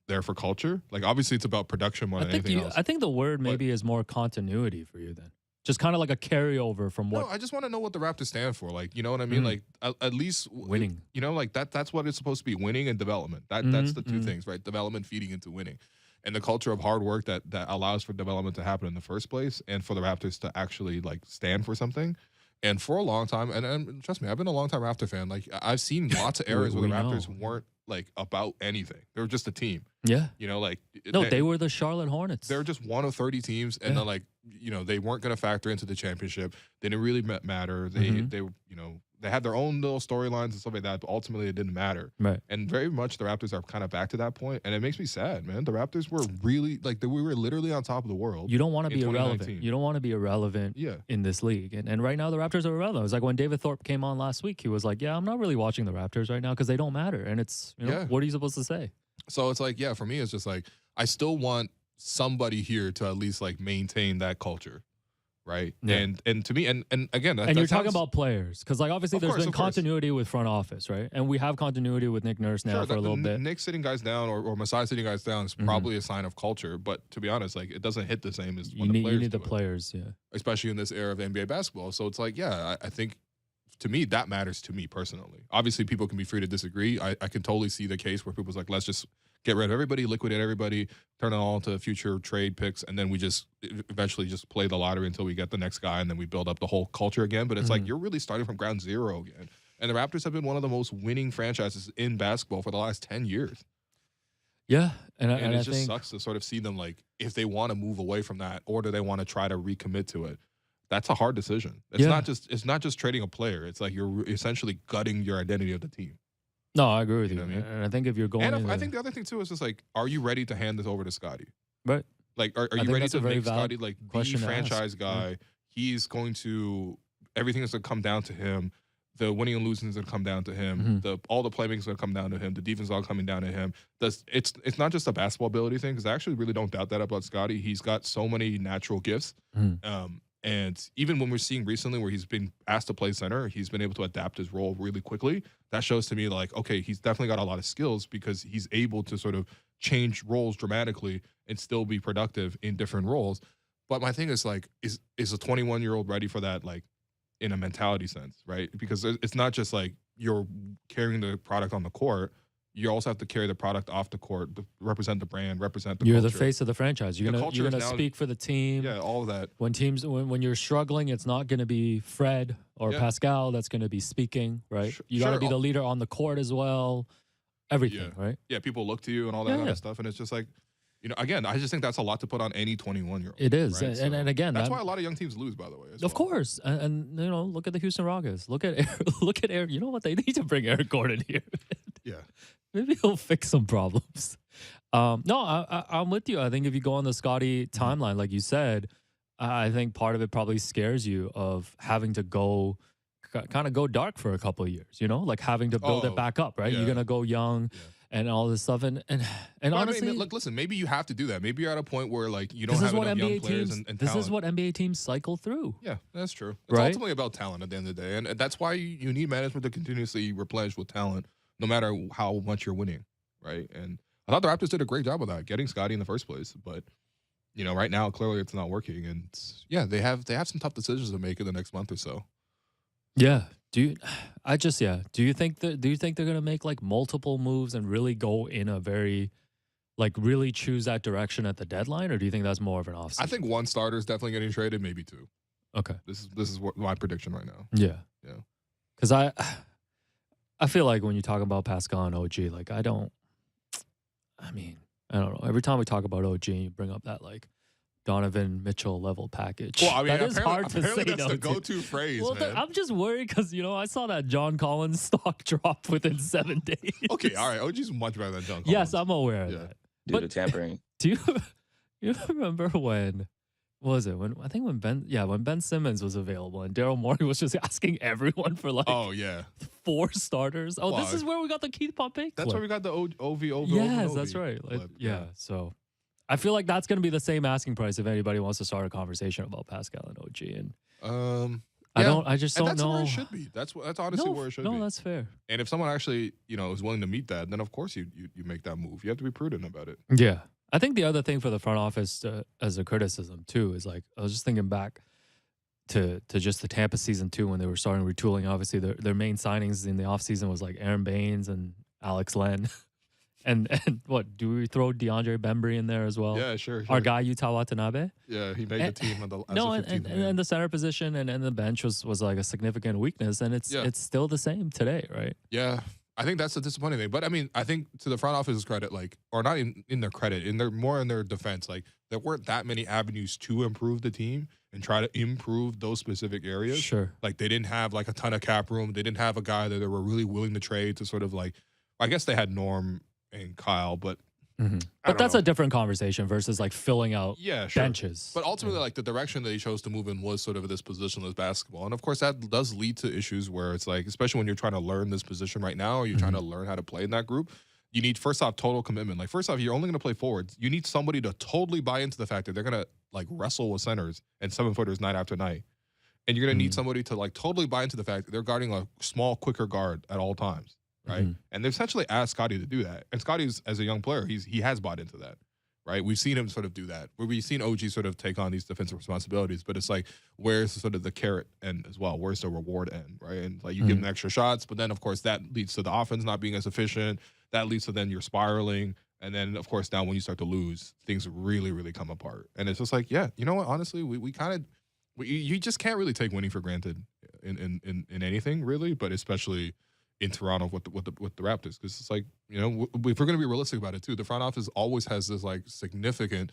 there for culture. Like obviously it's about production more than anything else. I think the word maybe is more continuity for you then. Just kind of like a carryover from what. No, I just want to know what the Raptors stand for. Like, you know what I mean? Like, at least winning. You know, like that's what it's supposed to be: winning and development. That's the two things, right? Development feeding into winning, and the culture of hard work that allows for development to happen in the first place, and for the Raptors to actually like stand for something. And for a long time, and trust me, I've been a long time Raptor fan. Like, I've seen lots of eras where the Raptors weren't like about anything. They were just a team. Yeah. You know, like they were the Charlotte Hornets. They're just one of 30 teams, and they're like, you know, they weren't going to factor into the championship. They didn't really matter. They you know, they had their own little storylines and stuff like that, but ultimately it didn't matter. Right. And very much the Raptors are kind of back to that point, and it makes me sad, man. The Raptors were really like we were literally on top of the world. You don't want to be irrelevant. You don't want to be irrelevant in this league. And right now the Raptors are irrelevant. It was like when David Thorpe came on last week, he was like, "Yeah, I'm not really watching the Raptors right now because they don't matter." And it's, you know, what are you supposed to say? So it's like, yeah, for me, it's just like I still want somebody here to at least like maintain that culture. Right. Yeah. And to me, and again, and you're talking about players, because like obviously there's been continuity with front office, right? And we have continuity with Nick Nurse now for a little bit. Nick sitting guys down or Masai sitting guys down is probably a sign of culture. But to be honest, like it doesn't hit the same as when the players you need the players, especially in this era of NBA basketball. So it's like, yeah, I think to me that matters to me personally. Obviously, people can be free to disagree. I can totally see the case where people's like, let's just get rid of everybody, liquidate everybody, turn it all into future trade picks, and then we just eventually just play the lottery until we get the next guy, and then we build up the whole culture again. But it's like you're really starting from ground zero again. And the Raptors have been one of the most winning franchises in basketball for the last 10 years. Yeah, and it just sucks to sort of see them like if they want to move away from that, or do they want to try to recommit to it? That's a hard decision. It's not just trading a player. It's like you're essentially gutting your identity of the team. No, I agree with you. And I think if you're going, I think the other thing too is just like, are you ready to hand this over to Scotty? Right. Like, are you ready to make Scotty like the franchise guy? He's going to everything is going to come down to him. The winning and losing is going to come down to him. All the playmaking is going to come down to him. The defense is all coming down to him. It's not just a basketball ability thing, because I actually really don't doubt that about Scotty. He's got so many natural gifts. And even when we're seeing recently where he's been asked to play center, he's been able to adapt his role really quickly. That shows to me like, okay, he's definitely got a lot of skills because he's able to sort of change roles dramatically and still be productive in different roles. But my thing is like, is a 21-year-old ready for that, like in a mentality sense, right? Because it's not just like you're carrying the product on the court. You also have to carry the product off the court, to represent the brand, represent the culture. You're the face of the franchise. You're gonna speak for the team. Yeah, all of that. When you're struggling, it's not gonna be Fred or Pascal that's gonna be speaking, right? You gotta be the leader on the court as well. Everything, right? Yeah, people look to you and all that kind of stuff, and it's just like, you know, again, I just think that's a lot to put on any 21-year-old. It is, right? and again, that's why a lot of young teams lose, by the way. Of course, and you know, look at the Houston Rockets. Look at Eric. You know what? They need to bring Eric Gordon here. Yeah. Maybe he'll fix some problems. No, I'm with you. I think if you go on the Scotty timeline, like you said, I think part of it probably scares you of having to go dark for a couple of years, you know, like having to build it back up, right? You're going to go young and all this stuff. And honestly, I mean, look, listen, maybe you have to do that. Maybe you're at a point where like you don't have enough young players and this talent. is what NBA teams cycle through. Yeah, that's true. It's ultimately about talent at the end of the day. And that's why you need management to continuously replenish with talent, no matter how much you're winning, right? And I thought the Raptors did a great job of that, getting Scotty in the first place. But, you know, right now, clearly it's not working. And, yeah, they have some tough decisions to make in the next month or so. Yeah. Do you think they're going to make, like, multiple moves and really go in a very, like, really choose that direction at the deadline? Or do you think that's more of an offseason? I think one starter is definitely getting traded, maybe two. Okay. This is my prediction right now. Yeah. Yeah. Because I feel like when you talk about Pascal and OG, like I don't know. Every time we talk about OG, you bring up that like Donovan Mitchell level package. Well, I mean, that is hard to say. That's the go-to phrase, well, man. I'm just worried because, you know, I saw that John Collins stock drop within 7 days. Okay, all right. OG's much better than John Collins. Yes, I'm aware of that. Due to tampering. Do you remember when... What was it? When Ben Simmons was available and Daryl Morey was just asking everyone for like 4 starters. Oh, this is where we got the Keith Pompey. That's where we got the OV. Yes, that's right. Yeah. So I feel like that's going to be the same asking price if anybody wants to start a conversation about Pascal and OG. And I just don't know. That's where it should be. That's honestly where it should be. No, that's fair. And if someone actually, you know, is willing to meet that, then of course you make that move. You have to be prudent about it. Yeah. I think the other thing for the front office as a criticism too is like, I was just thinking back, to just the Tampa season too, when they were starting retooling. Obviously, their main signings in the offseason was like Aaron Baines and Alex Len. and what, do we throw DeAndre Bembry in there as well? Yeah, sure. Our guy Yuta Watanabe. Yeah, he made the team as a 15th man. And the center position and the bench was like a significant weakness, and it's still the same today, right? Yeah. I think that's the disappointing thing. But I mean, I think to the front office's credit, like, or not in their credit, more in their defense, like, there weren't that many avenues to improve the team and try to improve those specific areas. Sure. Like, they didn't have like a ton of cap room. They didn't have a guy that they were really willing to trade to sort of like, I guess they had Norm and Kyle, but but that's a different conversation versus like filling out benches. But ultimately, like, the direction that he chose to move in was sort of this positionless basketball. And of course, that does lead to issues where it's like, especially when you're trying to learn this position right now, or you're trying to learn how to play in that group, you need, first off, total commitment. Like, first off, you're only going to play forwards. You need somebody to totally buy into the fact that they're going to like wrestle with centers and 7-footers night after night. And you're going to need somebody to like totally buy into the fact that they're guarding a small, quicker guard at all times. Right. And they've essentially asked Scotty to do that. And Scotty's, as a young player, he has bought into that. Right. We've seen him sort of do that. We've seen OG sort of take on these defensive responsibilities, but it's like, where's sort of the carrot end as well? Where's the reward end? Right. And like, you give them extra shots, but then of course that leads to the offense not being as efficient. That leads to then you're spiraling. And then of course, now when you start to lose, things really, really come apart. And it's just like, yeah, you know what? Honestly, you just can't really take winning for granted in anything really, but especially in Toronto with the Raptors, because it's like, you know, if we're going to be realistic about it too, the front office always has this like significant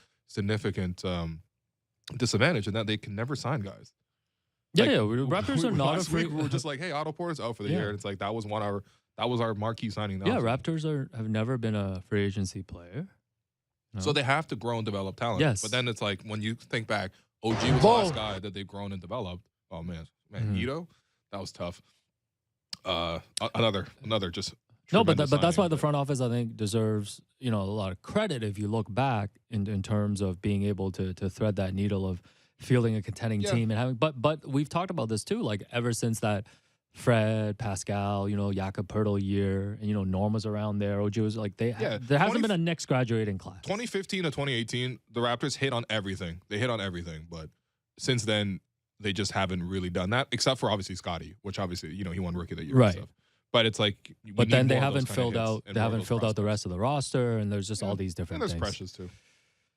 disadvantage in that they can never sign guys. Like, Raptors are not afraid. We were just like, hey, Otto Porter's out for the year. And it's like that was our marquee signing. Raptors have never been a free agency player. No. So they have to grow and develop talent. Yes. But then it's like, when you think back, OG was the last guy that they've grown and developed. Oh man, Ito, that was tough. Another just no, but that's why the front office, I think, deserves, you know, a lot of credit if you look back in terms of being able to thread that needle of fielding a contending team and having. But we've talked about this too, like ever since that Fred, Pascal, you know, Jakob Poeltl year, and you know, Norm was around there. OG was like there hasn't been a next graduating class. 2015 to 2018, the Raptors hit on everything. They hit on everything, but since then, they just haven't really done that, except for obviously Scotty, which obviously, you know, he won Rookie of the Year and stuff. But it's like, but then they haven't filled out the rest of the roster, and there's just all these different things. And there's pressures too.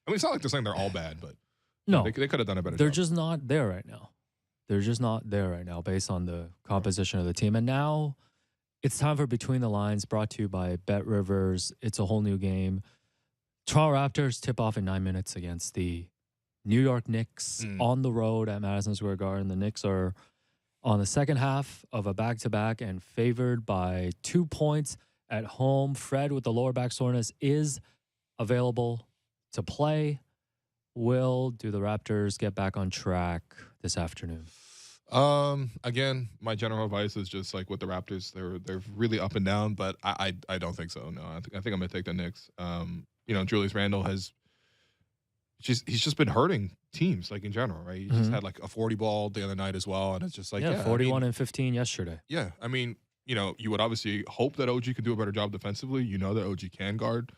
I mean, it's not like they're saying they're all bad, but no, they could have done a better job. They're just not there right now. They're just not there right now based on the composition of the team. And now it's time for Between the Lines, brought to you by Bet Rivers. It's a whole new game. Toronto Raptors tip off in 9 minutes against the New York Knicks on the road at Madison Square Garden. The Knicks are on the second half of a back-to-back and favored by 2 points at home. Fred, with the lower back soreness, is available to play. Do the Raptors get back on track this afternoon? Again, my general advice is just like with the Raptors, they're really up and down, but I don't think so. No, I think I'm gonna take the Knicks. You know, Julius Randle he's just been hurting teams, like, in general, right? He just had like a 40 ball the other night as well, and it's just like 41 and 15 yesterday. Yeah, I mean, you know, you would obviously hope that OG could do a better job defensively. You know that OG can guard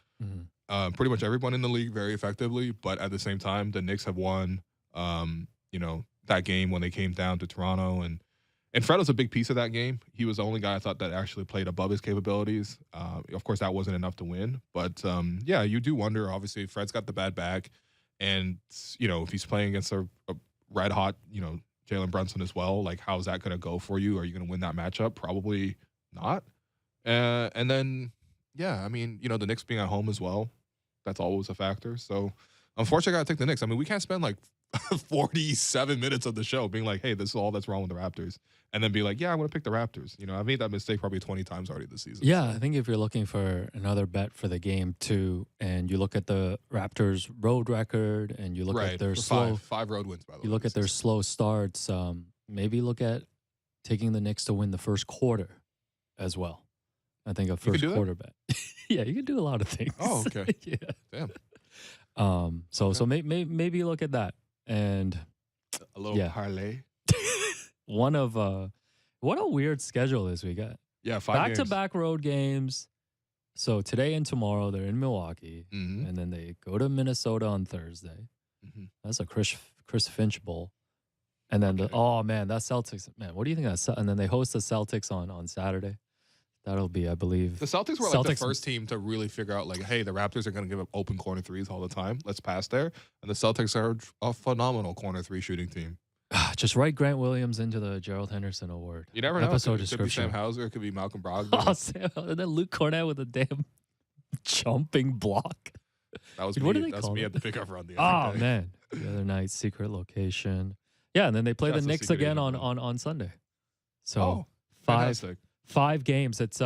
pretty much everyone in the league very effectively, but at the same time, the Knicks have won, you know, that game when they came down to Toronto, and Fred was a big piece of that game. He was the only guy I thought that actually played above his capabilities. Of course, that wasn't enough to win, but yeah, you do wonder. Obviously, Fred's got the bad back. And, you know, if he's playing against a red hot, you know, Jalen Brunson as well, like, how's that going to go for you? Are you going to win that matchup? Probably not. And then, yeah, I mean, you know, the Knicks being at home as well, that's always a factor. So, unfortunately, I got to take the Knicks. I mean, we can't spend like 47 minutes of the show being like, hey, this is all that's wrong with the Raptors. And then be like, yeah, I'm going to pick the Raptors. You know, I've made that mistake probably 20 times already this season. Yeah, so. I think if you're looking for another bet for the game too, and you look at the Raptors' road record, and you look at their five road wins, by the way. You look at their slow starts, maybe look at taking the Knicks to win the first quarter as well. I think a first quarter bet. Yeah, you can do a lot of things. Oh, okay. Yeah. Damn. So maybe look at that. And a little parlay. What a weird schedule this we got. Yeah, 5 games. Back-to-back road games. So today and tomorrow they're in Milwaukee, and then they go to Minnesota on Thursday. That's a Chris Finch Bowl. And then, that Celtics, man, what do you think? And then they host the Celtics on Saturday. That'll be, I believe. The Celtics were like the first team to really figure out, like, hey, the Raptors are going to give up open corner threes all the time. Let's pass there. And the Celtics are a phenomenal corner three shooting team. Just write Grant Williams into the Gerald Henderson Award. You never know. Episode It could be Sam Hauser. It could be Malcolm Brogdon. Oh, Sam, and then Luke Cornett with a damn jumping block. That was Dude, me. what do they That's call me it? at the pickup run the Oh, other day. man. The other night, secret location. Yeah, and then they play That's the a Knicks secret again agent, on Sunday. So Oh, fantastic. five games. It's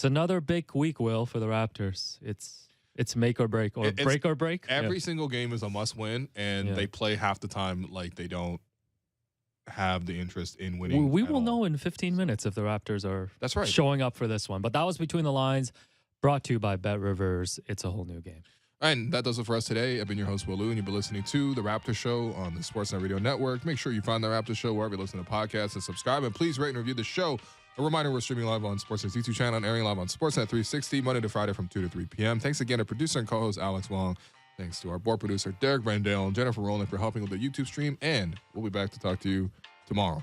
another big week, Will, for the Raptors. It's make or break, or break or break. Every single game is a must win, and they play half the time like they don't have the interest in winning. We will know in 15 minutes if the Raptors are showing up for this one. But that was Between the Lines, brought to you by Bet Rivers. It's a whole new game. And that does it for us today. I've been your host, Will Lou, and you've been listening to The Raptors Show on the Sportsnet Radio Network. Make sure you find The Raptors Show wherever you listen to podcasts and subscribe. And please rate and review the show. A reminder, we're streaming live on Sportsnet's YouTube channel and airing live on Sportsnet 360, Monday to Friday from 2 to 3 p.m. Thanks again to producer and co-host Alex Wong. Thanks to our board producer, Derek Brandale, and Jennifer Rowland for helping with the YouTube stream. And we'll be back to talk to you tomorrow.